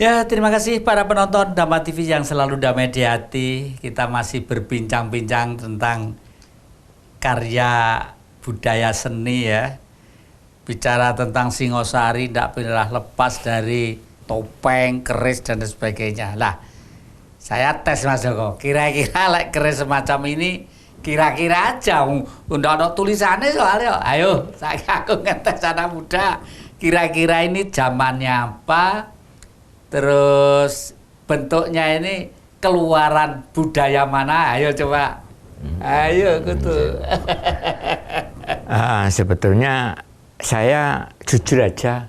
Ya, terima kasih para penonton Dhamma TV yang selalu damai di hati. Kita masih berbincang-bincang tentang karya budaya seni ya. Bicara tentang Singosari tidak pernah lepas dari topeng, keris dan sebagainya. Lah, saya tes Mas Joko. Kira-kira like keris semacam ini kira-kira aja undang ada tulisannya soalnya. Ayo, aku ngetes anak muda. Kira-kira ini zamannya apa? Terus bentuknya ini keluaran budaya mana? Ayo coba. Ayo gitu. Sebetulnya saya jujur aja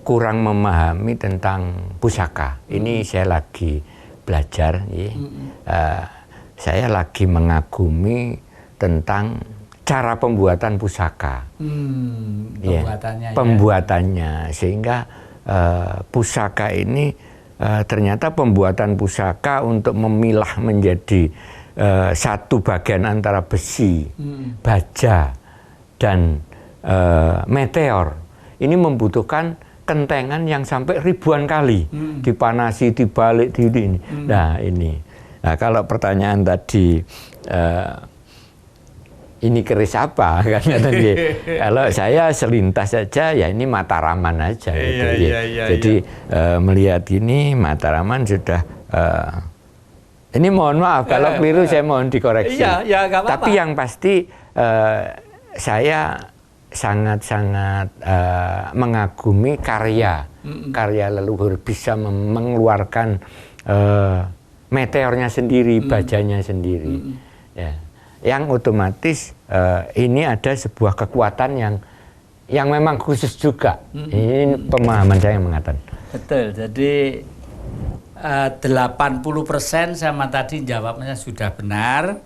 kurang memahami tentang pusaka. Ini saya lagi belajar. Saya lagi mengagumi tentang cara pembuatan pusaka. Pembuatannya. Pembuatannya sehingga pusaka ini ternyata pembuatan pusaka untuk memilah menjadi satu bagian antara besi, baja, dan meteor. Ini membutuhkan kentengan yang sampai ribuan kali dipanasi, dibalik, ini. Nah ini. Nah kalau pertanyaan tadi ini keris apa kan tadi? Kalau saya selintas saja ya ini Mataraman aja gitu. Jadi melihat ini Mataraman sudah ini mohon maaf kalau keliru saya mohon dikoreksi. Gak apa-apa. Tapi yang pasti saya sangat-sangat mengagumi karya leluhur, bisa mengeluarkan meteornya sendiri, bajanya sendiri. Ya. Yang otomatis ini ada sebuah kekuatan yang memang khusus juga. Ini pemahaman saya yang mengatakan. Betul. Jadi 80% sama tadi jawabnya sudah benar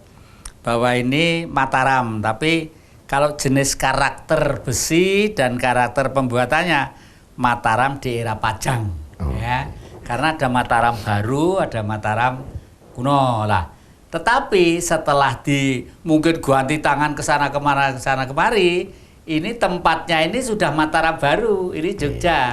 bahwa ini Mataram. Tapi kalau jenis karakter besi dan karakter pembuatannya Mataram di era Pajang. Ya. Karena ada Mataram baru, ada Mataram kuno lah. Tetapi setelah mungkin ganti tangan ke sana kemari, ini tempatnya ini sudah Mataram baru, ini Jogja.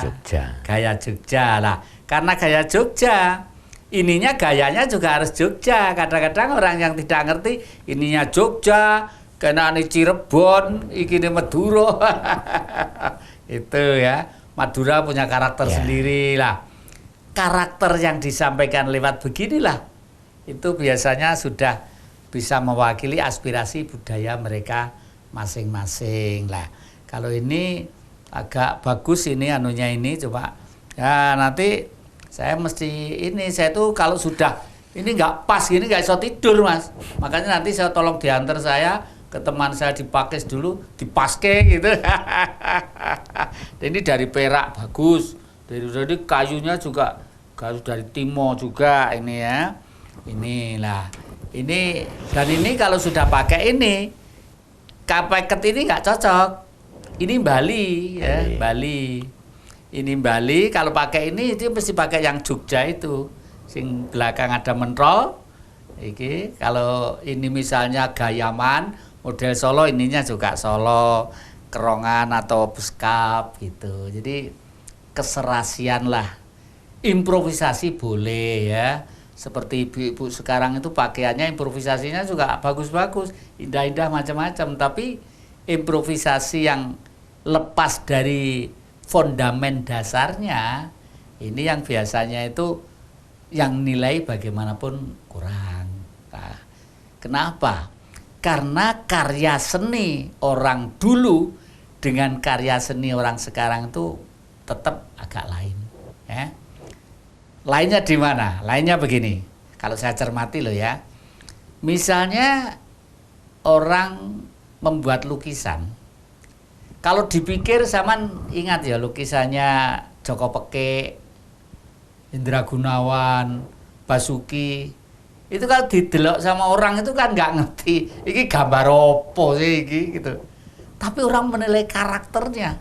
Gaya Jogja lah. Karena gaya Jogja, ininya gayanya juga harus Jogja. Kadang-kadang orang yang tidak ngerti, ininya Jogja, kena ini Cirebon, ini Madura. Itu ya. Madura punya karakter sendiri lah. Karakter yang disampaikan lewat beginilah itu biasanya sudah bisa mewakili aspirasi budaya mereka masing-masing lah. Kalau ini agak bagus ini anunya ini coba ya nanti saya mesti ini saya tuh kalau sudah ini nggak pas gini nggak bisa tidur Mas, makanya nanti saya tolong diantar saya ke teman saya dipakis dulu dipaske gitu. Ini dari perak bagus, dari kayunya juga kayu dari Timo juga ini ya. Inilah ini dan ini kalau sudah pakai ini kapeket ini nggak cocok, ini Bali ya. Bali ini Bali kalau pakai ini itu mesti pakai yang Jogja itu sing belakang ada mentrol iki. Kalau ini misalnya Gayaman model Solo, ininya juga Solo kerongan atau beskap gitu. Jadi keserasian lah, improvisasi boleh ya. Seperti ibu-ibu sekarang itu pakaiannya improvisasinya juga bagus-bagus, indah-indah macam-macam. Tapi improvisasi yang lepas dari fondamen dasarnya, ini yang biasanya itu yang nilai bagaimanapun kurang. Nah, kenapa? Karena karya seni orang dulu dengan karya seni orang sekarang itu tetap agak lain. Ya. Lainnya di mana? Lainnya begini. Kalau saya cermati loh ya. Misalnya orang membuat lukisan. Kalau dipikir zaman ingat ya lukisannya Joko Peke, Indra Gunawan, Basuki. Itu kalau didelok sama orang itu kan nggak ngerti. Ini gambar opo sih ini gitu. Tapi orang menilai karakternya.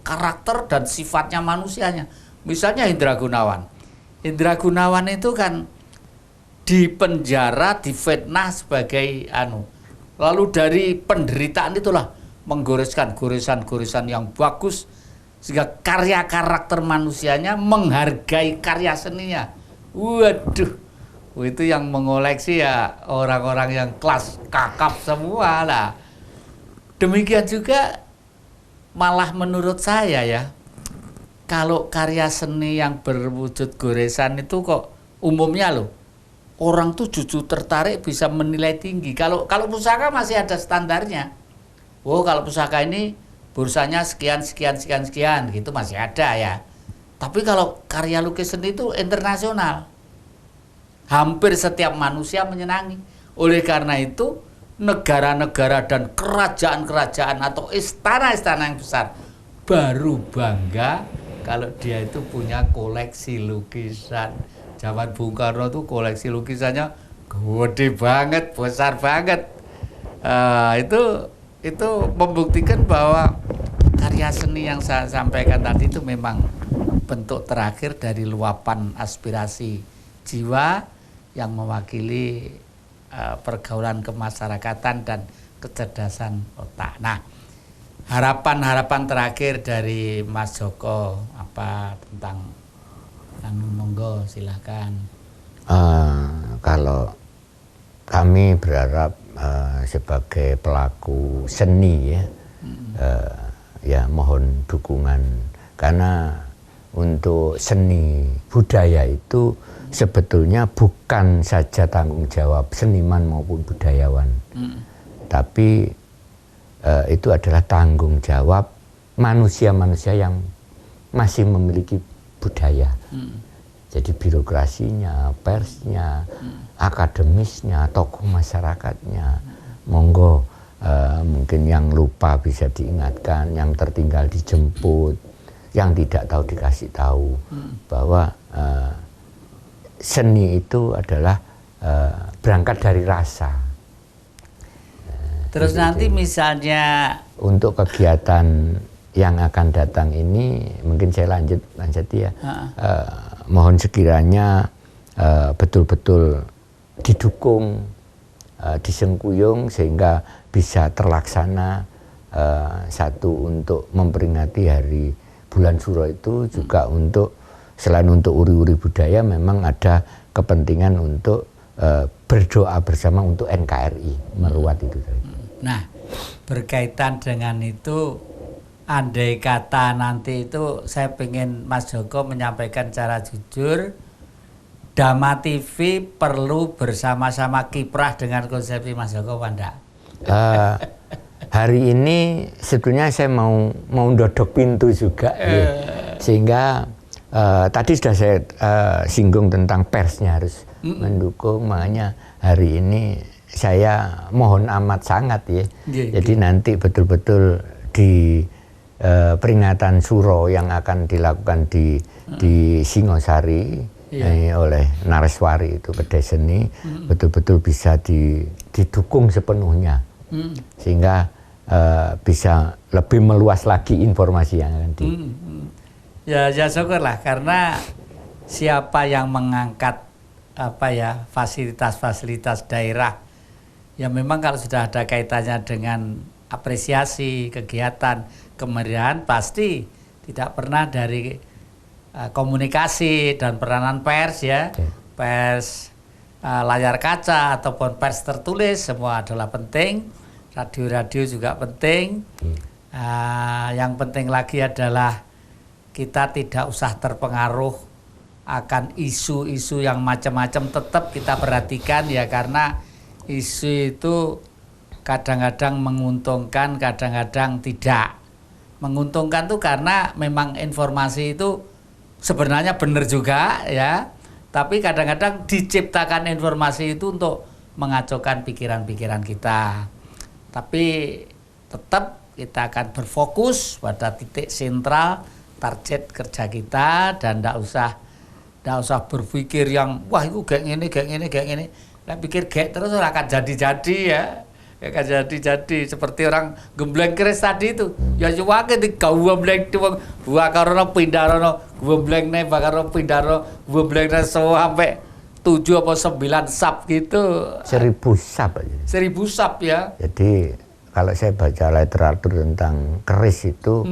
Karakter dan sifatnya manusianya. Misalnya Indra Gunawan. Indra Gunawan itu kan dipenjara, difitnah sebagai Lalu dari penderitaan itulah menggoreskan goresan-goresan yang bagus sehingga karya karakter manusianya menghargai karya seninya. Waduh, itu yang mengoleksi ya orang-orang yang kelas kakap semua lah. Demikian juga malah menurut saya ya, kalau karya seni yang berwujud goresan itu kok umumnya loh, orang tuh justru tertarik bisa menilai tinggi. Kalau pusaka masih ada standarnya. Oh, kalau pusaka ini bursanya sekian gitu masih ada ya. Tapi kalau karya lukis seni itu internasional. Hampir setiap manusia menyenangi. Oleh karena itu, negara-negara dan kerajaan-kerajaan atau istana-istana yang besar baru bangga kalau dia itu punya koleksi lukisan. Zaman Bung Karno tuh koleksi lukisannya gede banget, besar banget. Itu membuktikan bahwa karya seni yang saya sampaikan tadi itu memang bentuk terakhir dari luapan aspirasi jiwa yang mewakili pergaulan kemasyarakatan dan kecerdasan otak. Nah, harapan-harapan terakhir dari Mas Joko apa tentang monggo silakan. Kalau kami berharap sebagai pelaku seni ya, ya mohon dukungan karena untuk seni budaya itu sebetulnya bukan saja tanggung jawab seniman maupun budayawan, tapi itu adalah tanggung jawab manusia-manusia yang masih memiliki budaya. Jadi birokrasinya, persnya, akademisnya, tokoh masyarakatnya, monggo mungkin yang lupa bisa diingatkan, yang tertinggal dijemput, yang tidak tahu dikasih tahu bahwa seni itu adalah berangkat dari rasa. Terus nanti misalnya untuk kegiatan yang akan datang ini mungkin saya lanjut ya. Mohon sekiranya betul-betul didukung, disengkuyung sehingga bisa terlaksana. Satu untuk memperingati hari bulan Suro itu juga untuk selain untuk uri-uri budaya memang ada kepentingan untuk berdoa bersama untuk NKRI meruat itu. Nah, berkaitan dengan itu, andai kata nanti itu saya pengen Mas Joko menyampaikan secara jujur, Dhamma TV perlu bersama-sama kiprah dengan konsepsi Mas Joko apa enggak? Hari ini sebetulnya saya mau dodok pintu juga, sehingga tadi sudah saya singgung tentang persnya harus mendukung, makanya hari ini saya mohon amat sangat ya. Jadi nanti betul-betul di peringatan Suro yang akan dilakukan di Singosari oleh Nareswari itu Kedai Seni betul-betul bisa didukung sepenuhnya sehingga bisa lebih meluas lagi informasi yang akan Ya syukurlah karena siapa yang mengangkat fasilitas-fasilitas daerah ya memang kalau sudah ada kaitannya dengan apresiasi kegiatan kemeriahan pasti tidak pernah dari komunikasi dan peranan pers ya, pers layar kaca ataupun pers tertulis semua adalah penting, radio-radio juga penting. Yang penting lagi adalah kita tidak usah terpengaruh akan isu-isu yang macam-macam, tetap kita perhatikan ya karena isu itu kadang-kadang menguntungkan, kadang-kadang tidak. Menguntungkan tuh karena memang informasi itu sebenarnya benar juga ya, tapi kadang-kadang diciptakan informasi itu untuk mengacaukan pikiran-pikiran kita. Tapi tetap kita akan berfokus pada titik sentral target kerja kita dan tidak usah berpikir yang wah itu kayak gini. Nah, pikir kayak terus akan jadi ya. Akan jadi seperti orang gembleng keris tadi itu. Ya cuma di gembleng itu buah karena pindah rono gembleng nih bakar pindah rono gembleng sampai 7 atau 9 sub gitu. 1000 sub aja. 1000 sub ya. Jadi kalau saya baca literatur tentang keris itu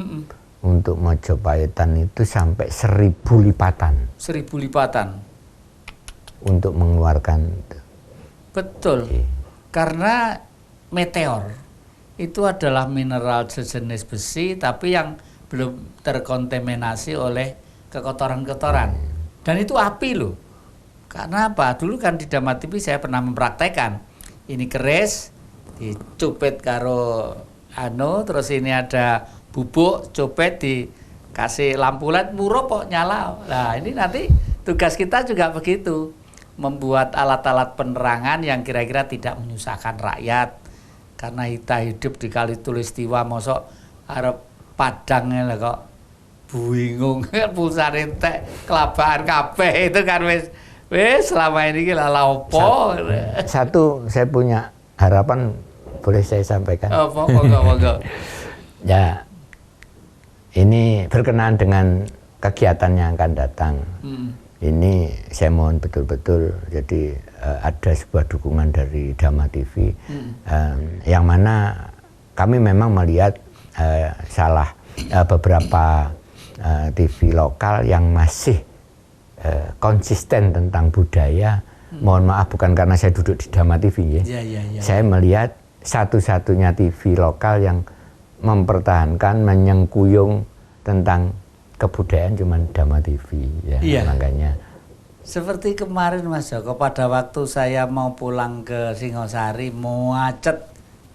untuk Majapahitan itu sampai 1000 lipatan. 1000 lipatan. Untuk mengeluarkan. Betul. Karena meteor itu adalah mineral sejenis besi tapi yang belum terkontaminasi oleh kekotoran-kotoran. Dan itu api loh. Karena apa? Dulu kan di Dhamma TV saya pernah mempraktekkan. Ini keris dicupet karo terus ini ada bubuk copet dikasih lampu LED murah kok nyala. Nah, ini nanti tugas kita juga begitu. Membuat alat-alat penerangan yang kira-kira tidak menyusahkan rakyat. Karena kita hidup di Kali Tulistiwa mosok arep padangnya lah kok bingung pulsa entek kelabaan kabeh itu kan wis selama ini ki lala opo. Satu saya punya harapan boleh saya sampaikan. Oh, monggo. Ya, ini berkenaan dengan kegiatan yang akan datang. Ini saya mohon betul-betul jadi ada sebuah dukungan dari Dhamma TV yang mana kami memang melihat beberapa TV lokal yang masih konsisten tentang budaya. Mohon maaf bukan karena saya duduk di Dhamma TV ya. Saya melihat satu-satunya TV lokal yang mempertahankan, menyengkuyung tentang kebudayaan cuman Dhamma TV ya. Makanya seperti kemarin Mas Joko pada waktu saya mau pulang ke Singosari macet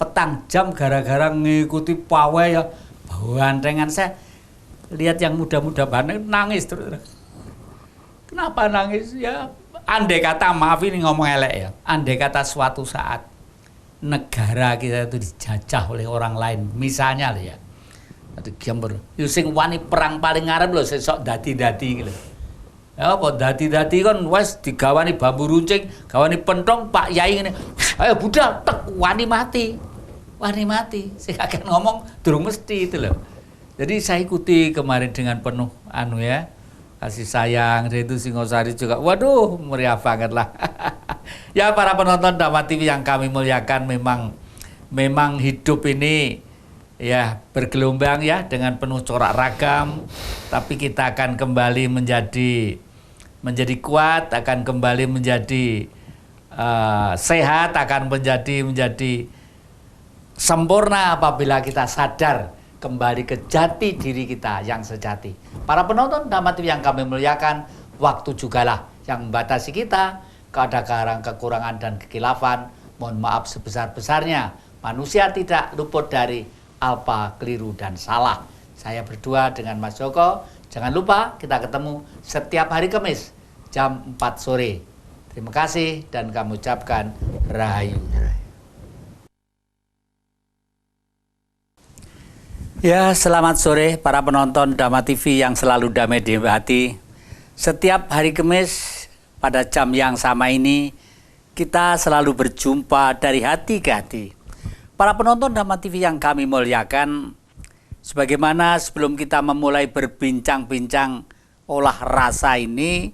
petang jam gara-gara ngikuti pawai ya bandengan. Saya lihat yang muda-muda banget nangis terus. Kenapa nangis? Ya andai kata, maaf ini ngomong elek ya, andai kata suatu saat negara kita itu dijajah oleh orang lain, misalnya loh ya, ada gambar, sing wani perang paling ngarep loh, sesok dati-dati gitu. Ya apa dati-dati kan wes digawani bambu runcing, gawani pentong, Pak Yai ini, ayo budal, tek wani mati, saya akan ngomong durung mesti itu loh. Jadi saya ikuti kemarin dengan penuh kasih sayang, itu Singosari juga, waduh meriah banget lah. Ya para penonton Dhamma TV yang kami muliakan, memang hidup ini ya bergelombang ya dengan penuh corak ragam, tapi kita akan kembali menjadi kuat, akan kembali menjadi sehat, akan menjadi sempurna apabila kita sadar kembali ke jati diri kita yang sejati. Para penonton Dhamma TV yang kami muliakan, waktu jugalah yang membatasi kita. Kadang-kadang kekurangan dan kekilafan, mohon maaf sebesar-besarnya. Manusia tidak luput dari alpa, keliru, dan salah. Saya berdua dengan Mas Joko. Jangan lupa kita ketemu setiap hari Kamis jam 4 sore. Terima kasih dan kami ucapkan Rahayu. Ya, selamat sore para penonton Dhamma TV yang selalu damai di hati. Setiap hari Kamis pada jam yang sama ini, kita selalu berjumpa dari hati ke hati. Para penonton Dhamma TV yang kami muliakan, sebagaimana sebelum kita memulai berbincang-bincang olah rasa ini,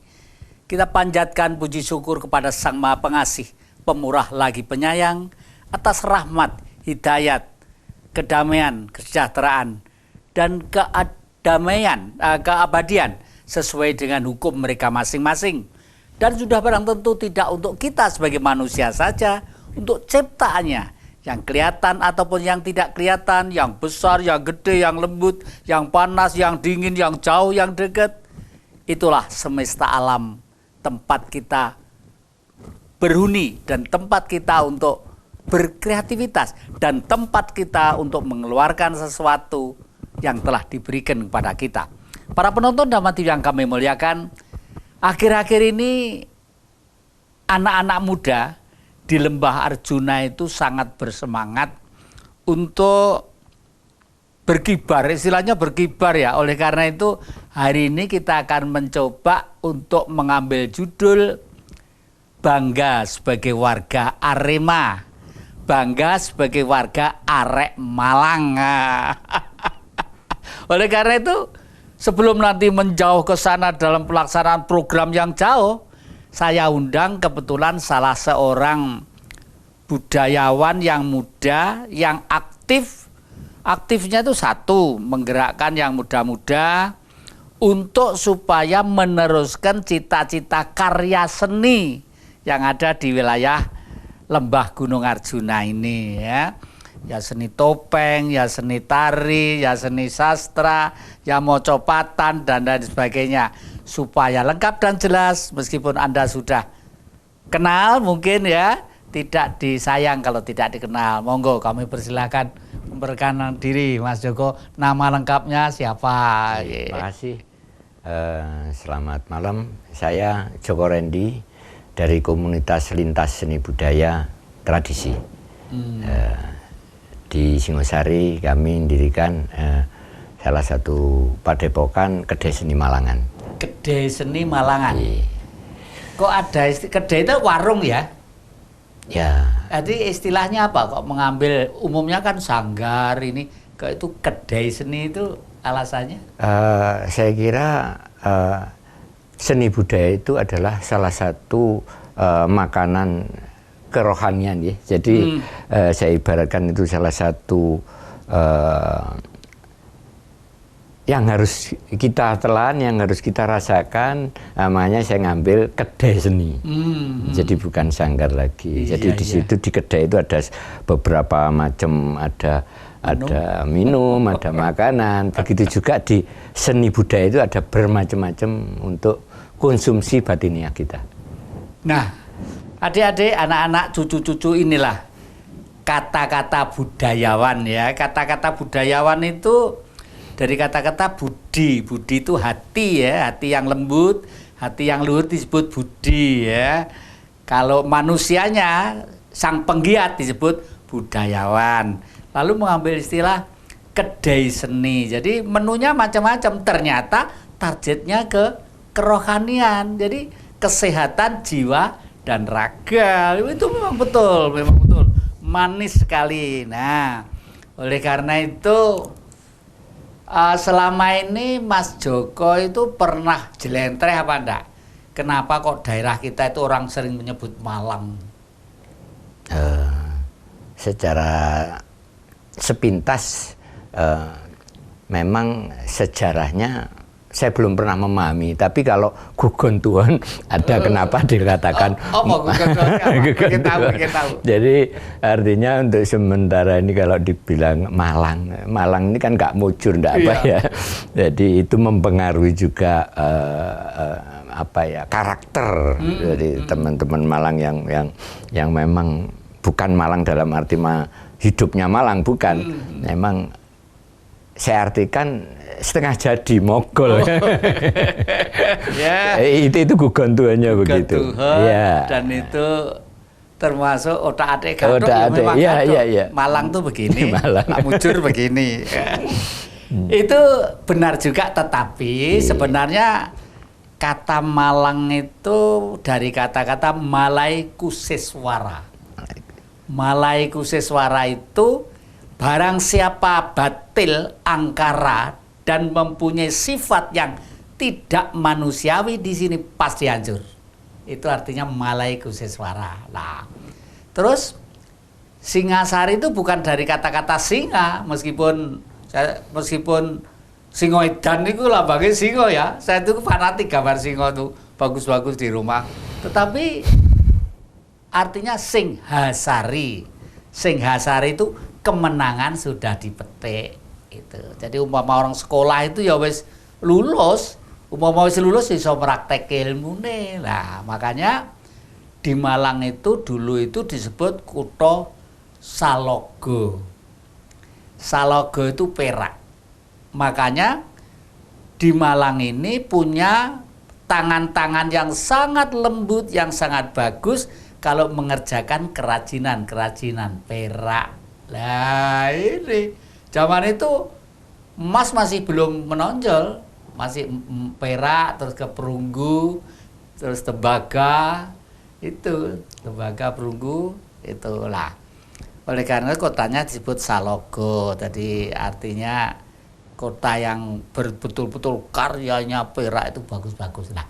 kita panjatkan puji syukur kepada Sang Maha Pengasih, Pemurah lagi Penyayang, atas rahmat, hidayat, kedamaian, kesejahteraan, dan keabadian sesuai dengan hukum mereka masing-masing. Dan sudah barang tentu tidak untuk kita sebagai manusia saja, untuk ciptaannya yang kelihatan ataupun yang tidak kelihatan, yang besar, yang gede, yang lembut, yang panas, yang dingin, yang jauh, yang dekat. Itulah semesta alam, tempat kita berhuni dan tempat kita untuk berkreativitas dan tempat kita untuk mengeluarkan sesuatu yang telah diberikan kepada kita. Para penonton Dhamma TV yang kami muliakan, akhir-akhir ini anak-anak muda di Lembah Arjuna itu sangat bersemangat untuk berkibar, istilahnya berkibar ya. Oleh karena itu hari ini kita akan mencoba untuk mengambil judul Bangga sebagai warga Arema, bangga sebagai warga Arek Malang. Oleh karena itu sebelum nanti menjauh ke sana dalam pelaksanaan program yang jauh, saya undang kebetulan salah seorang budayawan yang muda, yang aktif Aktifnya itu satu, menggerakkan yang muda-muda untuk supaya meneruskan cita-cita karya seni yang ada di wilayah Lembah Gunung Arjuna ini ya. Ya seni topeng, ya seni tari, ya seni sastra, ya mocopatan dan lain sebagainya. Supaya lengkap dan jelas meskipun Anda sudah kenal mungkin ya, tidak disayang kalau tidak dikenal. Monggo kami persilakan memperkenalkan diri Mas Joko, nama lengkapnya siapa? Terima kasih. Selamat malam, saya Joko Rendi dari komunitas Lintas Seni Budaya Tradisi. Di Singosari kami mendirikan salah satu padepokan Kedai Seni Malangan. Kedai Seni Malangan. Kok ada kedai itu warung ya? Ya. Jadi istilahnya apa? Kok mengambil umumnya kan sanggar ini, kok itu kedai seni itu alasannya? Saya kira seni budaya itu adalah salah satu makanan kerohanian ya. Jadi saya ibaratkan itu salah satu yang harus kita telan, yang harus kita rasakan. Namanya saya ngambil kedai seni. Jadi bukan sanggar lagi. Jadi di situ di kedai itu ada beberapa macam, ada minum, ada makanan. Begitu juga di seni budaya itu ada bermacam-macam untuk konsumsi batiniah kita. Nah, adik-adik, anak-anak, cucu-cucu inilah kata-kata budayawan ya. Kata-kata budayawan itu dari kata-kata budi. Budi itu hati ya, hati yang lembut, hati yang luhur disebut budi ya. Kalau manusianya sang penggiat disebut budayawan. Lalu mengambil istilah kedai seni. Jadi menunya macam-macam. Ternyata targetnya ke kerohanian. Jadi kesehatan jiwa dan raga. Itu memang betul, manis sekali. Nah, oleh karena itu selama ini Mas Joko itu pernah jelentreh apa enggak? Kenapa kok daerah kita itu orang sering menyebut Malang? Secara sepintas memang sejarahnya saya belum pernah memahami, tapi kalau gugon Tuhan ada kenapa dikatakan gugon Tuhan. Jadi artinya untuk sementara ini kalau dibilang Malang ini kan nggak mujur, nggak apa ya. Jadi itu mempengaruhi juga karakter dari teman-teman Malang yang memang bukan Malang dalam arti hidupnya Malang, bukan. Memang saya artikan setengah jadi mogol. Ya. Itu gugon Tuhannya begitu. Ya. Dan itu termasuk otak-atik gadok. Iya. Malang tuh begini, Pak Mujur begini. Itu benar juga, tetapi sebenarnya kata Malang itu dari kata-kata Malai Kuseswara. Malai Kuseswara itu barang siapa batil, angkara, dan mempunyai sifat yang tidak manusiawi di sini pasti hancur. Itu artinya Malai Kuseswara. Nah, terus Singasari itu bukan dari kata-kata singa, meskipun Singoedan itu lambangnya singo ya. Saya itu fanatik gambar singo itu, bagus-bagus di rumah. Tetapi artinya Singhasari. Singhasari itu kemenangan sudah dipetik itu. Jadi umpama orang sekolah itu ya wis lulus, iso praktek ilmune. Nah, makanya di Malang itu dulu itu disebut kutha Salogo. Salogo itu perak. Makanya di Malang ini punya tangan-tangan yang sangat lembut, yang sangat bagus kalau mengerjakan kerajinan perak. Nah ini zaman itu emas masih belum menonjol, masih perak, terus ke perunggu, terus tembaga, perunggu, itulah. Oleh karena kotanya disebut Salogo, jadi artinya kota yang betul-betul karyanya perak itu bagus-bagus. Nah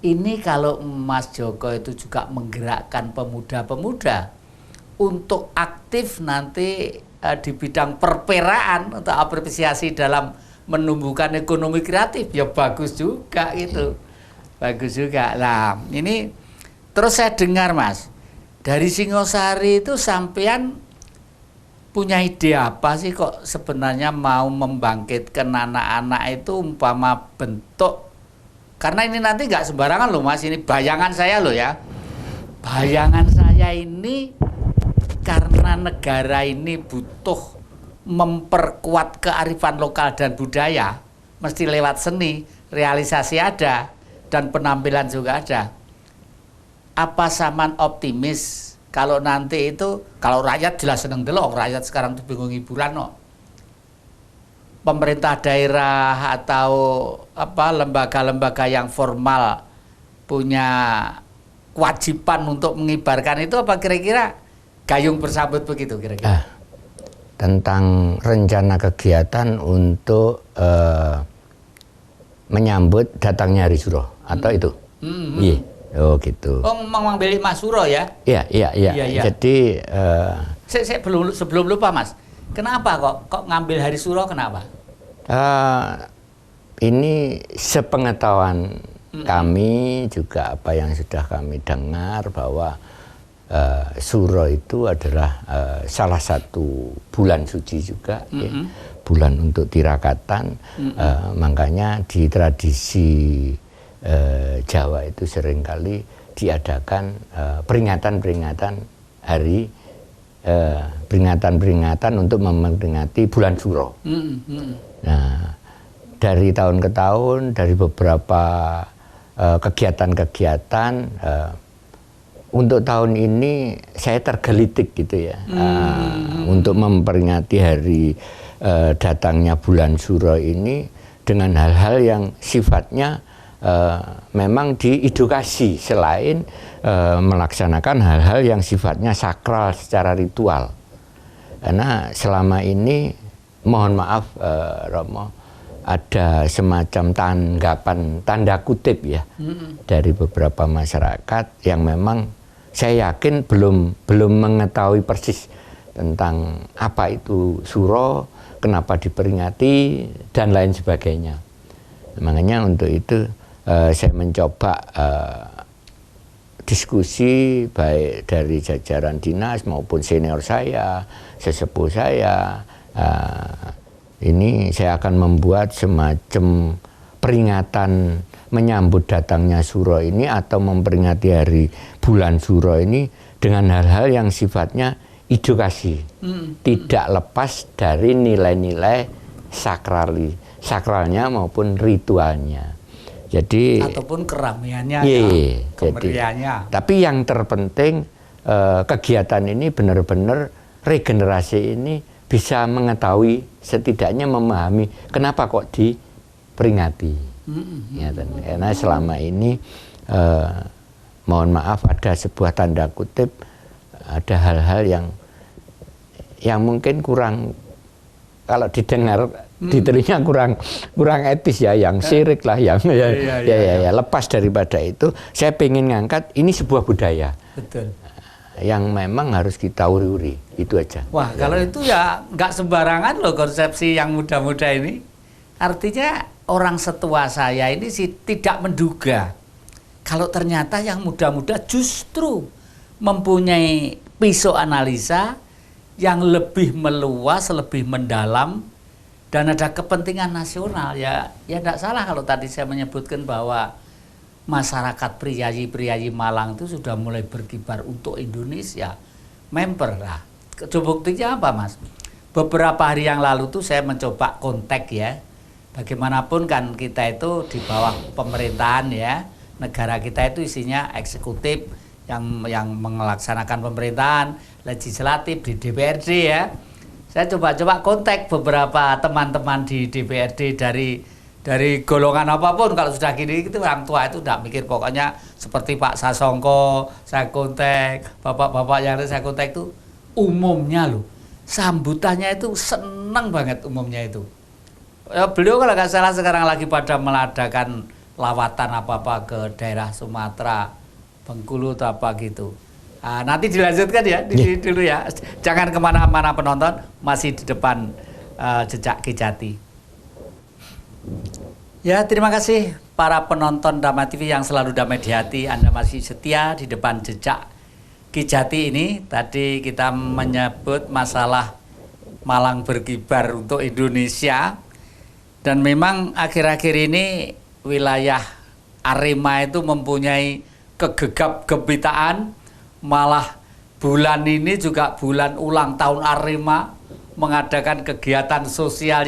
ini kalau Mas Joko itu juga menggerakkan pemuda-pemuda untuk aktif nanti di bidang perperaan untuk apresiasi dalam menumbuhkan ekonomi kreatif, ya bagus juga gitu. Bagus juga. Nah, ini terus saya dengar Mas, dari Singosari itu sampean punya ide apa sih kok sebenarnya mau membangkitkan anak-anak itu umpama bentuk, karena ini nanti nggak sembarangan loh Mas, ini bayangan saya loh ya. Bayangan saya ini karena negara ini butuh memperkuat kearifan lokal dan budaya, mesti lewat seni, realisasi ada, dan penampilan juga ada. Apa Saman optimis kalau nanti itu, kalau rakyat jelas seneng delok, rakyat sekarang tuh bingung hiburan no. Pemerintah daerah atau apa lembaga-lembaga yang formal punya kewajiban untuk mengibarkan itu, apa kira-kira gayung bersambut begitu kira-kira? Tentang rencana kegiatan untuk menyambut datangnya Hari Suro atau itu? Iya. Oh gitu. Oh, mengambil Mas Suro ya? Iya. Jadi sebelum lupa Mas, kenapa kok ngambil Hari Suro, kenapa? Ini sepengetahuan kami juga, apa yang sudah kami dengar bahwa Suro itu adalah salah satu bulan suci juga, ya, bulan untuk tirakatan. Makanya di tradisi Jawa itu seringkali diadakan peringatan-peringatan hari, peringatan-peringatan untuk memperingati bulan Suro. Nah, dari tahun ke tahun, dari beberapa kegiatan-kegiatan, untuk tahun ini saya tergelitik gitu ya, untuk memperingati hari datangnya bulan Suro ini dengan hal-hal yang sifatnya memang diedukasi, selain melaksanakan hal-hal yang sifatnya sakral secara ritual. Karena selama ini, mohon maaf Romo, ada semacam tanggapan tanda kutip ya dari beberapa masyarakat yang memang saya yakin belum mengetahui persis tentang apa itu Suro, kenapa diperingati dan lain sebagainya. Makanya untuk itu saya mencoba diskusi baik dari jajaran dinas maupun senior saya, sesepuh saya. Ini saya akan membuat semacam peringatan menyambut datangnya Suro ini atau memperingati hari bulan Suro ini dengan hal-hal yang sifatnya edukasi, tidak lepas dari nilai-nilai sakralnya maupun ritualnya. Jadi ataupun keramaiannya, kemeriahannya. Tapi yang terpenting kegiatan ini benar-benar regenerasi ini bisa mengetahui, setidaknya memahami kenapa kok diperingati. Ya, karena selama ini mohon maaf ada sebuah tanda kutip, ada hal-hal yang mungkin kurang, kalau didengar di telinga kurang etis ya, yang syirik lah, yang ya lepas daripada itu, saya pengen ngangkat ini sebuah budaya. Betul. Yang memang harus kita uri-uri, itu aja. Wah, kalau itu ya nggak sembarangan loh konsepsi yang muda-muda ini. Artinya orang setua saya ini sih tidak menduga kalau ternyata yang muda-muda justru mempunyai pisau analisa yang lebih meluas, lebih mendalam, dan ada kepentingan nasional. Ya tidak salah kalau tadi saya menyebutkan bahwa masyarakat priayi-priayi Malang itu sudah mulai berkibar untuk Indonesia. Member lah. Buktinya apa Mas? Beberapa hari yang lalu tuh saya mencoba kontak ya. Bagaimanapun kan kita itu di bawah pemerintahan ya. Negara kita itu isinya eksekutif yang melaksanakan pemerintahan, legislatif di DPRD ya. Saya coba kontak beberapa teman-teman di DPRD dari golongan apapun. Kalau sudah gini itu orang tua itu tidak mikir, pokoknya seperti Pak Sasongko saya kontak, bapak-bapak yang saya kontak itu umumnya loh sambutannya itu senang banget umumnya itu. Ya, beliau kalau nggak salah sekarang lagi pada meladakan lawatan apa-apa ke daerah Sumatera, Bengkulu atau apa gitu. Nanti dilanjutkan ya dulu ya. Jangan kemana-mana penonton, masih di depan Jejak Ki Jati. Ya, terima kasih para penonton Dhamma TV yang selalu damai di hati. Anda masih setia di depan Jejak Ki Jati ini. Tadi kita menyebut masalah Malang berkibar untuk Indonesia. Dan memang akhir-akhir ini wilayah Arema itu mempunyai kegegap-gebitaan. Malah bulan ini juga bulan ulang tahun Arema, mengadakan kegiatan sosial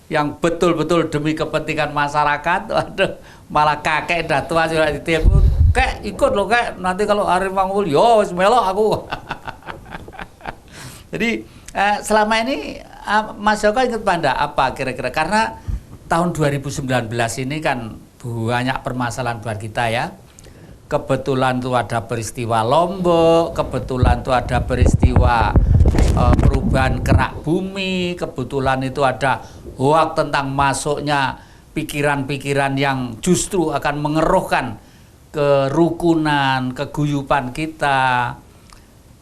yang betul-betul demi kepentingan masyarakat. Waduh, malah kakek dah tua sudah ditelepon, "Kek, ikut loh kek, nanti kalau Arema ngumpul, yo wis melok aku." Jadi selama ini Mas Joko ingat Panda apa kira-kira, karena tahun 2019 ini kan banyak permasalahan buat kita ya. Kebetulan tuh ada peristiwa Lombok, kebetulan tuh ada peristiwa perubahan kerak bumi, kebetulan itu ada hoak tentang masuknya pikiran-pikiran yang justru akan mengeruhkan kerukunan, keguyupan kita.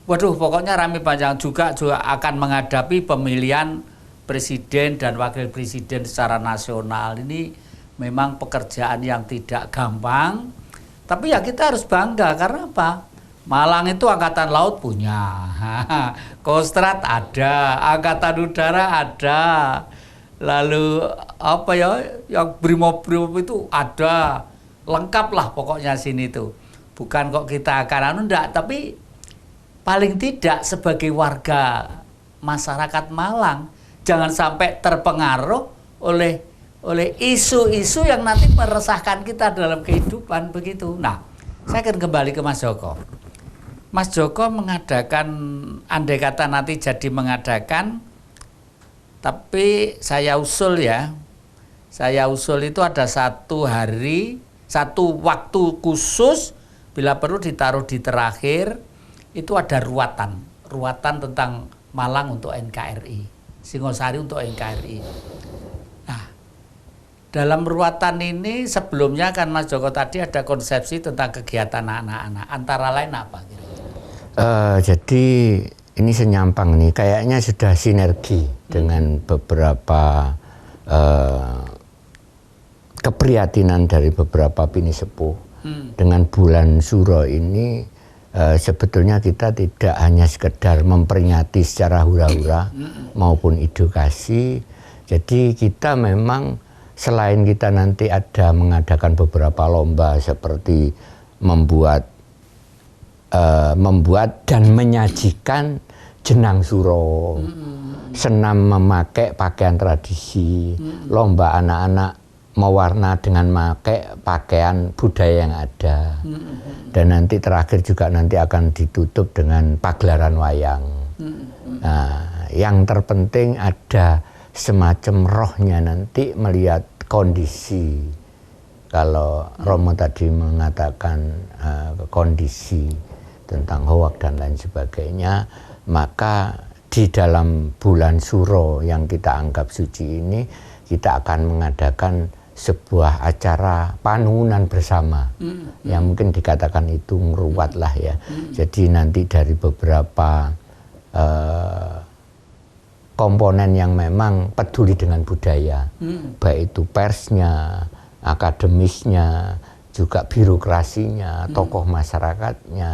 Waduh, pokoknya rame panjang juga akan menghadapi pemilihan presiden dan wakil presiden secara nasional. Ini memang pekerjaan yang tidak gampang. Tapi ya kita harus bangga karena apa? Malang itu angkatan laut punya, Kostrad ada, angkatan udara ada, lalu apa ya, yang brimob itu ada, lengkap lah pokoknya sini tuh. Bukan kok kita akan enggak, tapi paling tidak sebagai warga masyarakat Malang jangan sampai terpengaruh oleh isu-isu yang nanti meresahkan kita dalam kehidupan begitu. Nah, saya akan kembali ke Mas Joko. Mas Joko mengadakan, andai kata nanti jadi mengadakan, tapi saya usul ya, saya usul itu ada satu hari, satu waktu khusus, bila perlu ditaruh di terakhir, itu ada ruatan tentang Malang untuk NKRI, Singosari untuk NKRI. Dalam ruatan ini sebelumnya kan Mas Joko tadi ada konsepsi tentang kegiatan anak-anak, antara lain apa kira-kira? Jadi ini senyampang nih, kayaknya sudah sinergi dengan beberapa keprihatinan dari beberapa bini sepuh. Dengan bulan Suro ini sebetulnya kita tidak hanya sekedar memperingati secara hura-hura maupun edukasi. Jadi kita memang selain kita nanti ada mengadakan beberapa lomba seperti membuat dan menyajikan jenang suro, senam memakai pakaian tradisi, lomba anak-anak mewarna dengan memakai pakaian budaya yang ada, dan nanti terakhir juga nanti akan ditutup dengan pagelaran wayang. Nah, yang terpenting ada semacam rohnya nanti melihat kondisi. Kalau Romo tadi mengatakan kondisi tentang hoak dan lain sebagainya, maka di dalam bulan Suro yang kita anggap suci ini, kita akan mengadakan sebuah acara panunan bersama, yang mungkin dikatakan itu ngeruat lah ya. Jadi nanti dari beberapa komponen yang memang peduli dengan budaya, baik itu persnya, akademisnya, juga birokrasinya, tokoh masyarakatnya,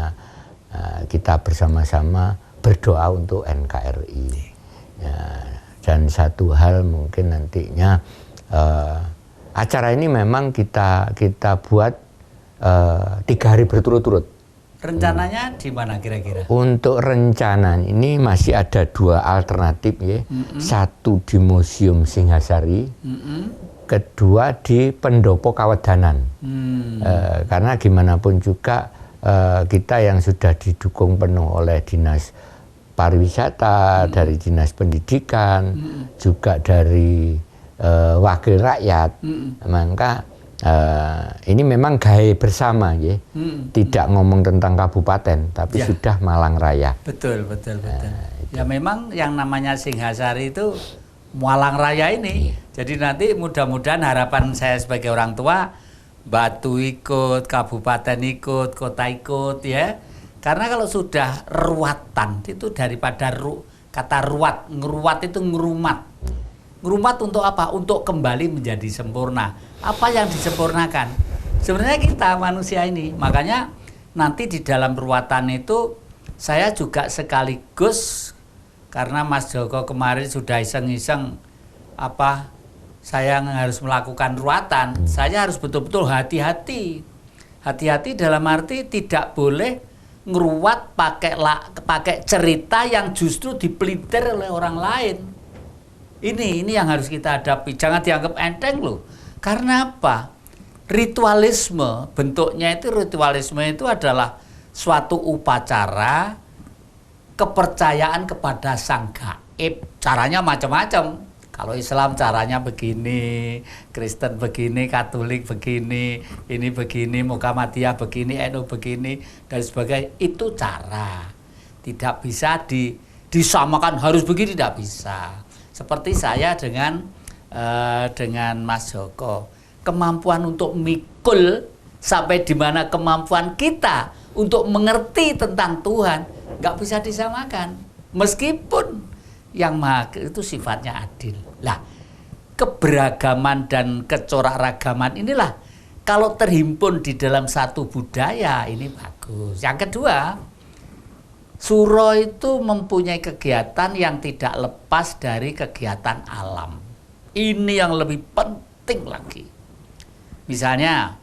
kita bersama-sama berdoa untuk NKRI. Ya, dan satu hal mungkin nantinya acara ini memang kita buat 3 hari berturut-turut. Rencananya di mana kira-kira? Untuk rencana ini masih ada 2 alternatif ya. Satu di Museum Singhasari, kedua di Pendopo Kawedanan. Karena gimana pun juga kita yang sudah didukung penuh oleh Dinas Pariwisata, dari Dinas Pendidikan, juga dari wakil rakyat, maka ini memang gaya bersama ya, tidak ngomong tentang kabupaten, tapi sudah Malang Raya. Betul. Ya memang yang namanya Singhasari itu Malang Raya ini. Jadi nanti mudah-mudahan harapan saya sebagai orang tua, Batu ikut, kabupaten ikut, kota ikut ya. Karena kalau sudah ruatan itu daripada kata ruat, ngeruat itu ngerumat. Ngerumat untuk apa? Untuk kembali menjadi sempurna. Apa yang disempurnakan? Sebenarnya kita manusia ini. Makanya nanti di dalam ruatan itu saya juga sekaligus, karena Mas Joko kemarin sudah iseng-iseng saya harus melakukan ruatan, saya harus betul-betul hati-hati. Hati-hati dalam arti tidak boleh ngeruat pakai cerita yang justru dipelintir oleh orang lain. Ini yang harus kita hadapi. Jangan dianggap enteng loh. Karena apa? Ritualisme, bentuknya itu ritualisme itu adalah suatu upacara kepercayaan kepada sang gaib. Caranya macam-macam. Kalau Islam caranya begini, Kristen begini, Katolik begini, ini begini, Muhammadiyah begini, NU begini, dan sebagainya. Itu cara. Tidak bisa disamakan harus begini, tidak bisa. Seperti saya dengan Mas Joko. Kemampuan untuk mikul sampai di mana kemampuan kita untuk mengerti tentang Tuhan nggak bisa disamakan. Meskipun yang Maha itu sifatnya adil. Lah, keberagaman dan kecorakragaman inilah kalau terhimpun di dalam satu budaya ini bagus. Yang kedua, Suro itu mempunyai kegiatan yang tidak lepas dari kegiatan alam. Ini yang lebih penting lagi. Misalnya,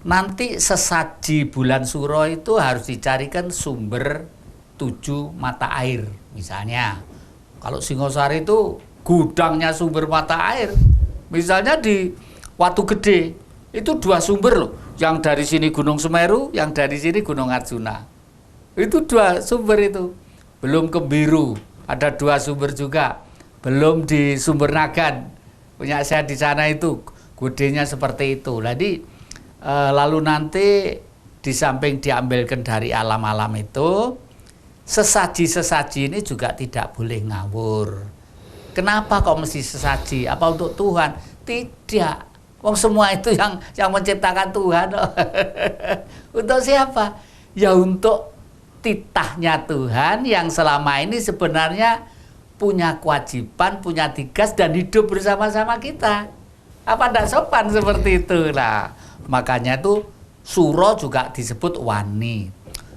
nanti sesaji bulan Suro itu harus dicarikan sumber 7 mata air. Misalnya, kalau Singosari itu gudangnya sumber mata air. Misalnya di Watu Gede, itu 2 sumber loh. Yang dari sini Gunung Semeru, yang dari sini Gunung Arjuna. Itu 2 sumber itu. Belum ke Biru, ada 2 sumber juga. Belum di Sumber Nagan, punya saya di sana itu. Gedenya seperti itu. Jadi lalu nanti di samping diambilkan dari alam-alam itu, sesaji-sesaji ini juga tidak boleh ngawur. Kenapa kok mesti sesaji? Apa untuk Tuhan? Tidak. Wong semua itu yang menciptakan Tuhan. Untuk siapa? Ya untuk titahnya Tuhan yang selama ini sebenarnya punya kewajiban, punya tugas dan hidup bersama-sama kita. Apa tidak sopan seperti itu? Nah, makanya itu Suro juga disebut wani.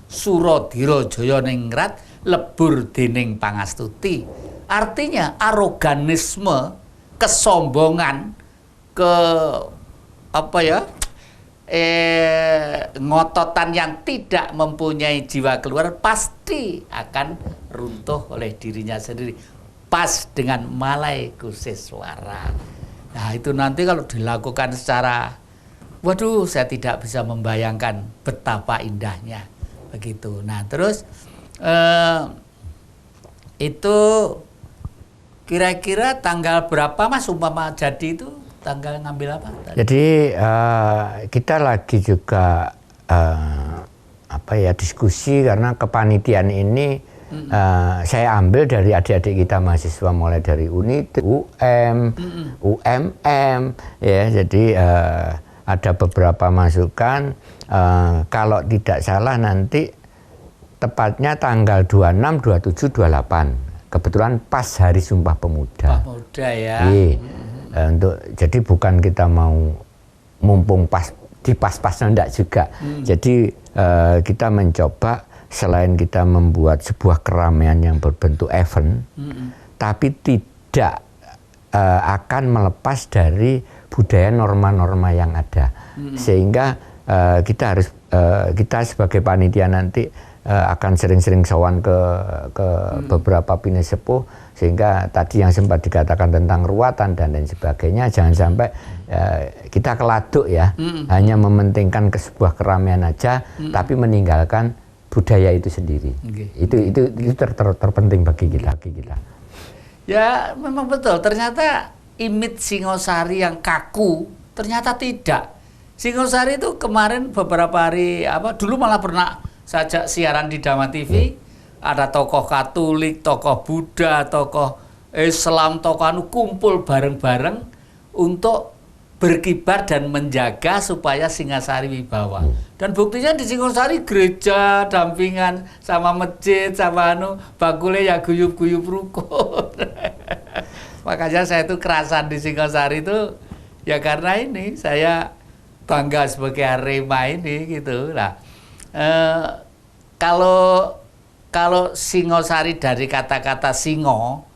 Suro diro joyo ningrat lebur dening pangastuti. Artinya aroganisme, kesombongan, ngototan yang tidak mempunyai jiwa keluar pasti akan runtuh oleh dirinya sendiri. Pas dengan malai kuseswara. Nah, itu nanti kalau dilakukan secara, waduh, saya tidak bisa membayangkan betapa indahnya. Begitu. Nah, terus itu kira-kira tanggal berapa Mas umpama jadi itu? Tanggal ngambil apa? Jadi kita lagi juga diskusi karena kepanitiaan ini saya ambil dari adik-adik kita mahasiswa mulai dari UNIT, UMM, ya. Jadi ada beberapa masukan. Kalau tidak salah nanti tepatnya tanggal 26, 27, 28. Kebetulan pas Hari Sumpah Pemuda. Pemuda ya. Jadi bukan kita mau mumpung pas di pas-pasnya enggak juga. Jadi kita mencoba selain kita membuat sebuah keramaian yang berbentuk event, tapi tidak akan melepas dari budaya norma-norma yang ada. Sehingga kita sebagai panitia nanti akan sering-sering sowan ke beberapa bini sepuh, sehingga tadi yang sempat dikatakan tentang ruatan dan lain sebagainya jangan sampai kita keladuk ya, hanya mementingkan ke sebuah keramaian aja, tapi meninggalkan budaya itu sendiri. Itu terpenting bagi kita. Ya memang betul. Ternyata image Singosari yang kaku ternyata tidak. Singosari itu kemarin beberapa hari dulu malah pernah sajak siaran di Dhamma TV. Ada tokoh Katolik, tokoh Buddha, tokoh Islam, tokoh kumpul bareng-bareng untuk berkibar dan menjaga supaya Singasari wibawa. Dan buktinya di Singasari gereja dampingan sama masjid sama bakule ya guyub-guyub rukun. Makanya saya tuh kerasan di Singasari itu ya karena ini saya bangga sebagai Arema ini gitu. Nah, kalau Singosari dari kata-kata singo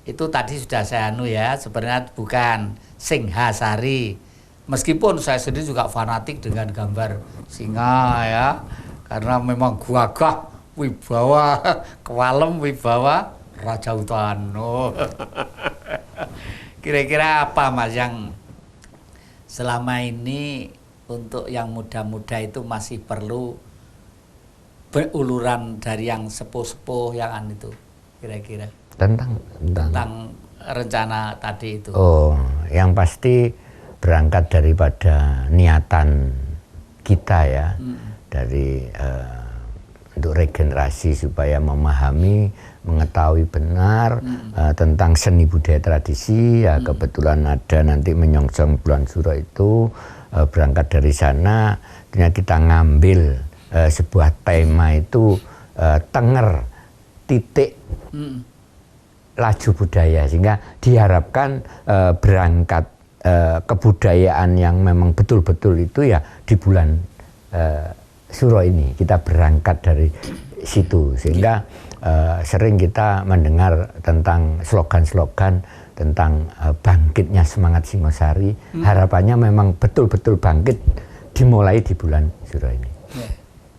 itu tadi sudah saya ya, sebenarnya bukan Singhasari. Meskipun saya sendiri juga fanatik dengan gambar singa ya, karena memang gagah, wibawa, kewalem wibawa Raja Hutan. Kira-kira apa Mas yang selama ini untuk yang muda-muda itu masih perlu beruluran dari yang sepuh-sepuh yang itu kira-kira tentang rencana tadi itu? Oh, yang pasti berangkat daripada niatan kita ya, dari untuk regenerasi supaya memahami, mengetahui benar tentang seni budaya tradisi ya. Kebetulan ada nanti menyongsong bulan Suro itu, berangkat dari sana kita ngambil sebuah tema itu tenger titik laju budaya, sehingga diharapkan berangkat kebudayaan yang memang betul-betul itu ya di bulan Suro ini kita berangkat dari situ, sehingga sering kita mendengar tentang slogan-slogan tentang bangkitnya semangat Singosari. Harapannya memang betul-betul bangkit dimulai di bulan Suro ini.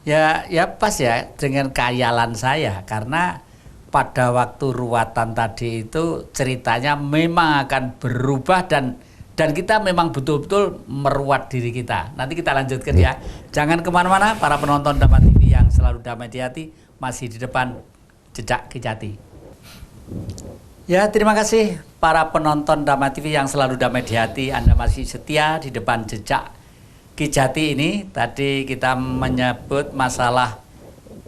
Ya pas ya dengan khayalan saya, karena pada waktu ruatan tadi itu ceritanya memang akan berubah dan kita memang betul-betul meruat diri kita. Nanti kita lanjutkan ya. Jangan kemana-mana para penonton Dhamma TV yang selalu damai di hati, masih di depan Jejak Ki Jati. Ya, terima kasih para penonton Dhamma TV yang selalu damai di hati. Anda masih setia di depan Jejak Ki Jati ini. Tadi kita menyebut masalah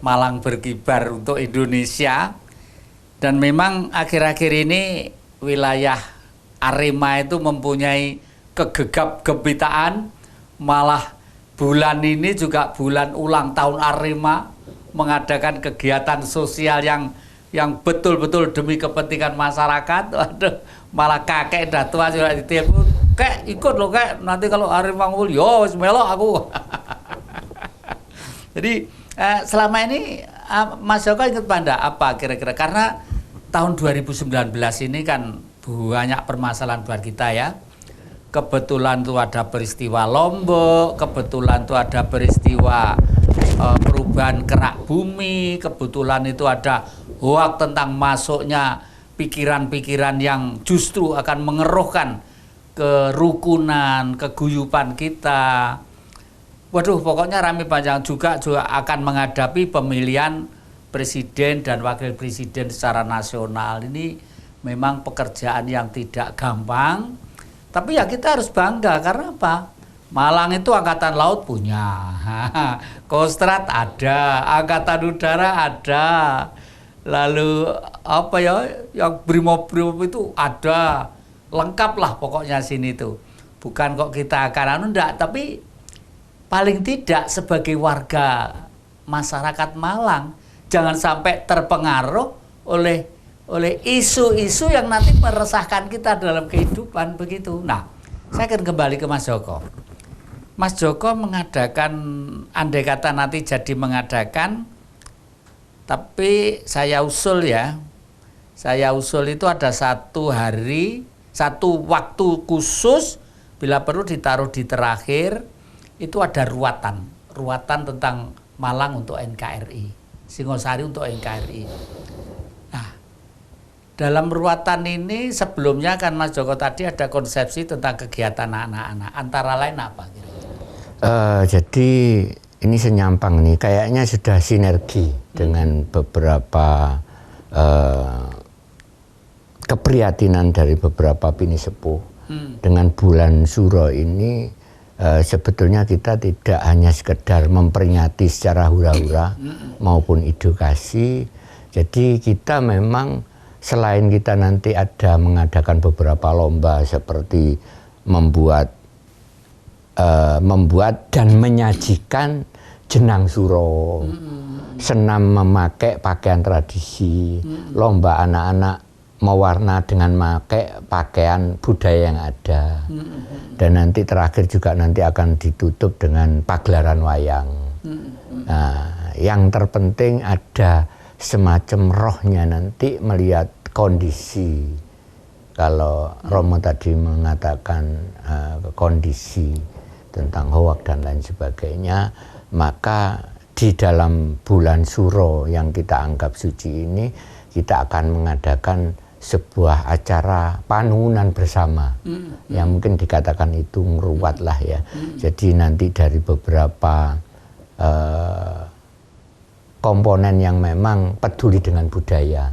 Malang berkibar untuk Indonesia. Dan memang akhir-akhir ini wilayah Arema itu mempunyai kegegap-gebitaan. Malah bulan ini juga bulan ulang tahun Arema, mengadakan kegiatan sosial yang betul-betul demi kepentingan masyarakat. Waduh, malah kakek dah tua juga ditelepon, "Kek, ikut loh kek, nanti kalau Arema ngumpul, yo wis melok aku." Jadi selama ini Mas Joko ingat Panda apa kira-kira, karena tahun 2019 ini kan banyak permasalahan buat kita ya. Kebetulan tuh ada peristiwa Lombok, kebetulan tuh ada peristiwa perubahan kerak bumi, kebetulan itu ada hoak tentang masuknya pikiran-pikiran yang justru akan mengeruhkan kerukunan, keguyupan kita. Waduh, pokoknya rame panjang juga akan menghadapi pemilihan presiden dan wakil presiden secara nasional. Ini memang pekerjaan yang tidak gampang. Tapi ya kita harus bangga, karena apa? Malang itu angkatan laut punya, Kostrad ada, angkatan udara ada, lalu apa ya, yang brimob itu ada, lengkap lah pokoknya sini tuh. Bukan kok kita akan enggak, tapi paling tidak sebagai warga masyarakat Malang jangan sampai terpengaruh oleh isu-isu yang nanti meresahkan kita dalam kehidupan begitu. Nah, saya akan kembali ke Mas Joko. Mas Joko mengadakan, andai kata nanti jadi mengadakan, tapi saya usul ya, saya usul itu ada satu hari, satu waktu khusus, bila perlu ditaruh di terakhir, itu ada ruatan tentang Malang untuk NKRI, Singosari untuk NKRI. Dalam ruatan ini sebelumnya kan Mas Joko tadi ada konsepsi tentang kegiatan anak-anak, antara lain apa? Jadi ini senyampang nih, kayaknya sudah sinergi dengan beberapa keprihatinan dari beberapa bini sepuh. Dengan bulan Suro ini sebetulnya kita tidak hanya sekedar memperingati secara hura-hura maupun edukasi. Jadi kita memang selain kita nanti ada mengadakan beberapa lomba seperti membuat membuat dan menyajikan jenang suro, senam memakai pakaian tradisi, lomba anak-anak mewarna dengan memakai pakaian budaya yang ada, dan nanti terakhir juga nanti akan ditutup dengan pagelaran wayang. Nah, yang terpenting ada semacam rohnya nanti melihat kondisi. Kalau Romo tadi mengatakan kondisi tentang hoak dan lain sebagainya, maka di dalam bulan Suro yang kita anggap suci ini, kita akan mengadakan sebuah acara panunan bersama, yang mungkin dikatakan itu ngeruat lah ya. Jadi nanti dari beberapa komponen yang memang peduli dengan budaya,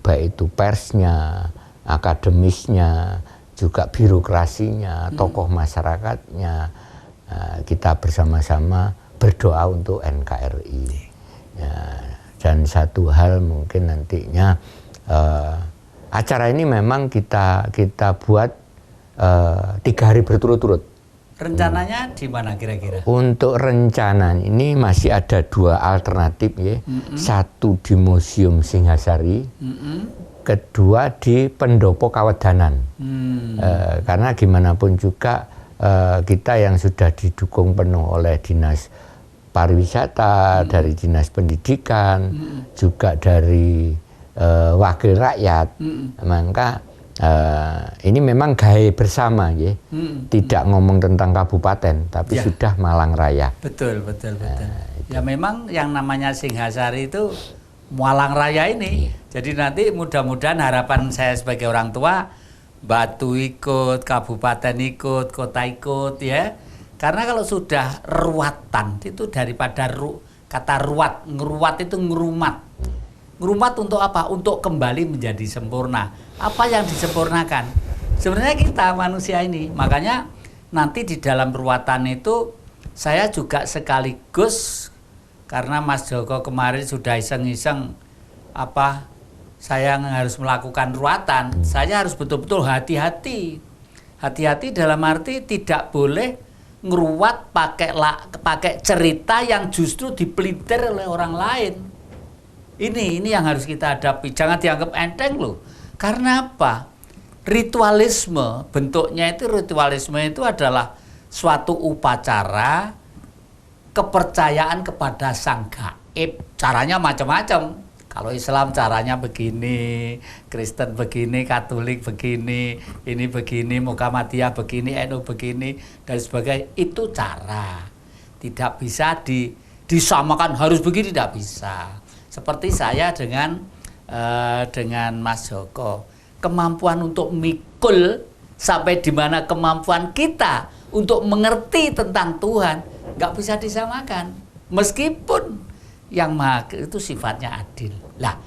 baik itu persnya, akademisnya, juga birokrasinya, tokoh masyarakatnya, kita bersama-sama berdoa untuk NKRI. Ya, dan satu hal mungkin nantinya acara ini memang kita buat 3 hari berturut-turut. Rencananya di mana kira-kira? Untuk rencana ini masih ada 2 alternatif ya. Satu di Museum Singhasari, kedua di Pendopo Kawedanan. Karena gimana pun juga kita yang sudah didukung penuh oleh Dinas Pariwisata, dari Dinas Pendidikan, juga dari wakil rakyat, maka ini memang gaya bersama ya, tidak ngomong tentang kabupaten, tapi sudah Malang Raya. Betul. Ya memang yang namanya Singhasari itu Malang Raya ini. Jadi nanti mudah-mudahan harapan saya sebagai orang tua, Batu ikut, kabupaten ikut, kota ikut ya. Karena kalau sudah ruatan itu daripada kata ruat, ngeruat itu ngerumat. Ngerumat untuk apa? Untuk kembali menjadi sempurna. Apa yang disempurnakan? Sebenarnya kita manusia ini. Makanya nanti di dalam ruatan itu saya juga sekaligus, karena Mas Joko kemarin sudah iseng-iseng saya harus melakukan ruatan. Saya harus betul-betul hati-hati. Hati-hati dalam arti tidak boleh ngeruat pakai cerita yang justru dipelintir oleh orang lain. Ini yang harus kita hadapi. Jangan dianggap enteng loh. Karena apa? Ritualisme, bentuknya itu ritualisme itu adalah suatu upacara kepercayaan kepada sang gaib. Caranya macam-macam. Kalau Islam caranya begini, Kristen begini, Katolik begini, ini begini, Muhammadiyah begini, NU begini, dan sebagainya. Itu cara. Tidak bisa disamakan harus begini, tidak bisa. Seperti saya dengan Mas Joko, kemampuan untuk mikul sampai di mana kemampuan kita untuk mengerti tentang Tuhan nggak bisa disamakan, meskipun yang Maha itu sifatnya adil. Lah,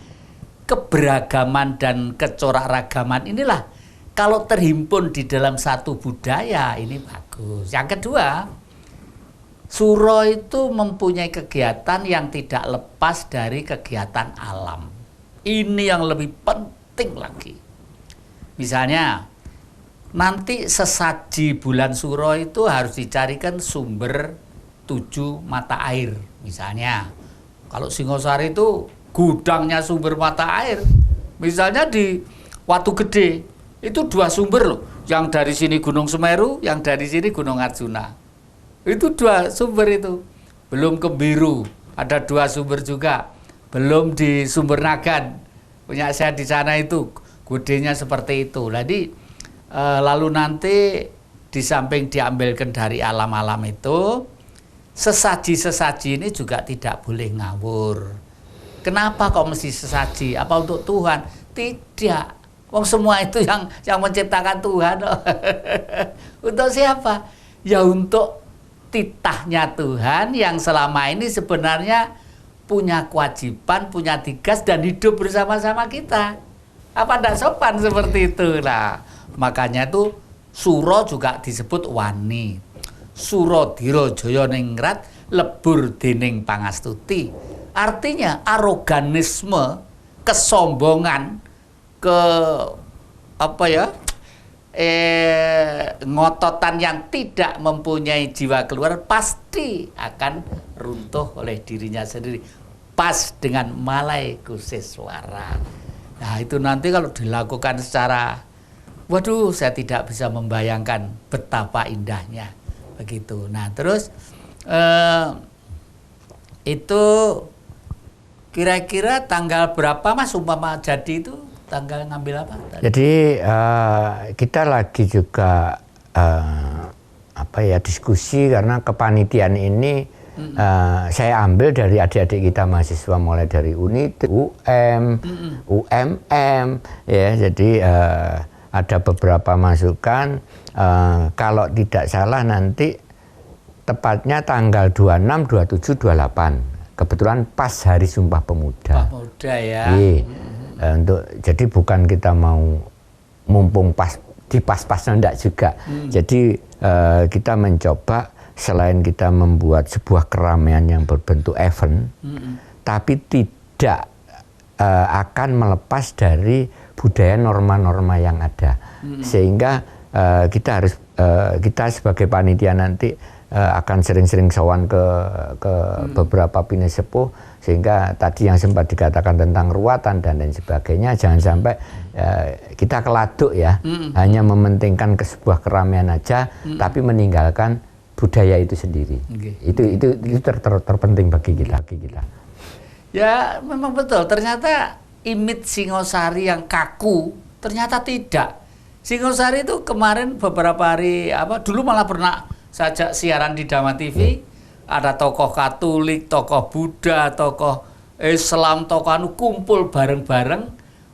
keberagaman dan kecorakragaman inilah kalau terhimpun di dalam satu budaya ini bagus. Yang kedua, Suro itu mempunyai kegiatan yang tidak lepas dari kegiatan alam. Ini yang lebih penting lagi. Misalnya, nanti sesaji bulan Suro itu harus dicarikan sumber 7 mata air. Misalnya, kalau Singhasari itu gudangnya sumber mata air. Misalnya di Watu Gede, itu 2 sumber loh. Yang dari sini Gunung Semeru, yang dari sini Gunung Arjuna. Itu 2 sumber itu. Belum ke Biru, ada 2 sumber juga. Belum di Sumber Nagan, punya saya di sana itu, gedenya seperti itu. Jadi lalu nanti di samping diambilkan dari alam-alam itu, sesaji-sesaji ini juga tidak boleh ngawur. Kenapa kok mesti sesaji? Apa untuk Tuhan? Tidak. Wong semua itu yang menciptakan Tuhan. Untuk siapa? Ya untuk titahnya Tuhan yang selama ini sebenarnya punya kewajiban, punya tugas dan hidup bersama-sama kita. Apa tidak sopan seperti itu? Nah, makanya itu Suro juga disebut wani. Suro diro joyo ningrat lebur dening pangastuti. Artinya aroganisme, kesombongan, ngototan yang tidak mempunyai jiwa keluar pasti akan runtuh oleh dirinya sendiri. Pas dengan malai kuseswara. Nah itu nanti kalau dilakukan secara, waduh saya tidak bisa membayangkan betapa indahnya begitu. Nah terus itu kira-kira tanggal berapa Mas umpama jadi itu? Tanggal ngambil apa? Jadi kita lagi juga diskusi karena kepanitiaan ini saya ambil dari adik-adik kita mahasiswa mulai dari UNIT, UMM, ya. Jadi ada beberapa masukan. Kalau tidak salah nanti tepatnya tanggal 26, 27, 28. Kebetulan pas Hari Sumpah Pemuda. Pemuda ya. Jadi bukan kita mau mumpung pas di pas-pasnya enggak juga. Jadi kita mencoba selain kita membuat sebuah keramaian yang berbentuk event, tapi tidak akan melepas dari budaya norma-norma yang ada. Sehingga kita sebagai panitia nanti akan sering-sering sowan ke beberapa pinesepuh, sehingga tadi yang sempat dikatakan tentang ruatan dan lain sebagainya jangan sampai kita keladuk ya, hanya mementingkan ke sebuah keramaian aja, tapi meninggalkan budaya itu sendiri. Itu terpenting bagi kita. Ya memang betul, ternyata image Singosari yang kaku ternyata tidak. Singosari itu kemarin beberapa hari dulu malah pernah sajak siaran di Dhamma TV, ada tokoh Katolik, tokoh Buddha, tokoh Islam, tokoh kumpul bareng-bareng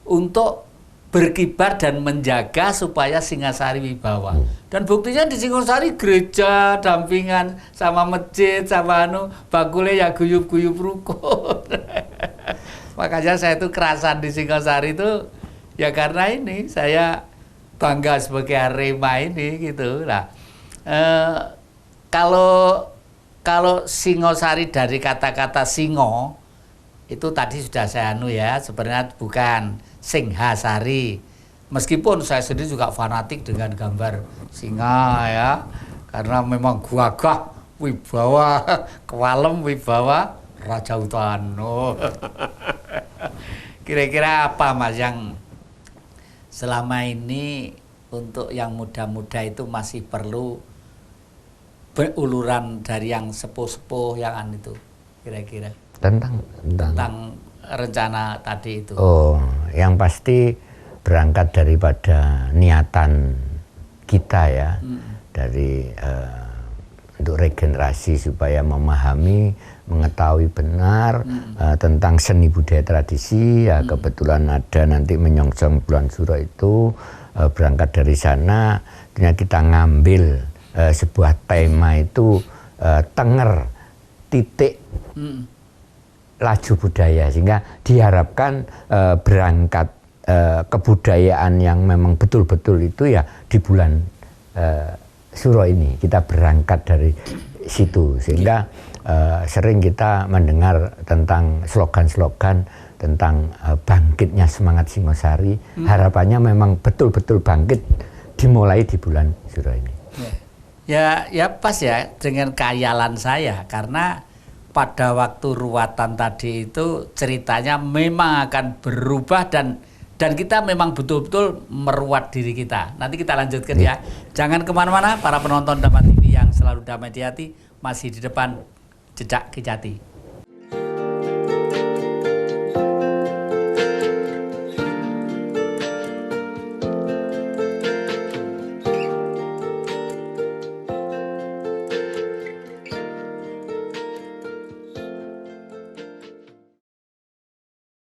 untuk berkibar dan menjaga supaya Singasari wibawa. Dan buktinya di Singosari gereja dampingan sama masjid sama bakule ya guyup-guyup rukun. Makanya saya itu kerasan di Singosari itu ya karena ini saya bangga sebagai Arema ini gitu. Nah, kalau Singosari dari kata-kata singo itu tadi sudah saya sebenarnya bukan Singhasari. Meskipun saya sendiri juga fanatik dengan gambar singa ya, karena memang gagah, wibawa, kewalem wibawa Raja Hutan. Kira-kira apa Mas yang selama ini untuk yang muda-muda itu masih perlu beruluran dari yang sepuh-sepuh yang itu kira-kira tentang rencana tadi itu? Oh, yang pasti berangkat daripada niatan kita ya, dari untuk regenerasi supaya memahami, mengetahui benar tentang seni budaya tradisi ya. Kebetulan ada nanti menyongsong bulan Suro itu, berangkat dari sana kita ngambil sebuah tema itu tenger titik laju budaya, sehingga diharapkan berangkat kebudayaan yang memang betul-betul itu ya di bulan Suro ini kita berangkat dari situ, sehingga sering kita mendengar tentang slogan-slogan tentang bangkitnya semangat Singosari. Harapannya memang betul-betul bangkit dimulai di bulan Suro ini. Ya pas ya dengan khayalan saya, karena pada waktu ruatan tadi itu ceritanya memang akan berubah dan kita memang betul-betul meruat diri kita. Nanti kita lanjutkan ya. Jangan kemana-mana para penonton Dhamma TV yang selalu damai di hati, masih di depan Jejak Kejati.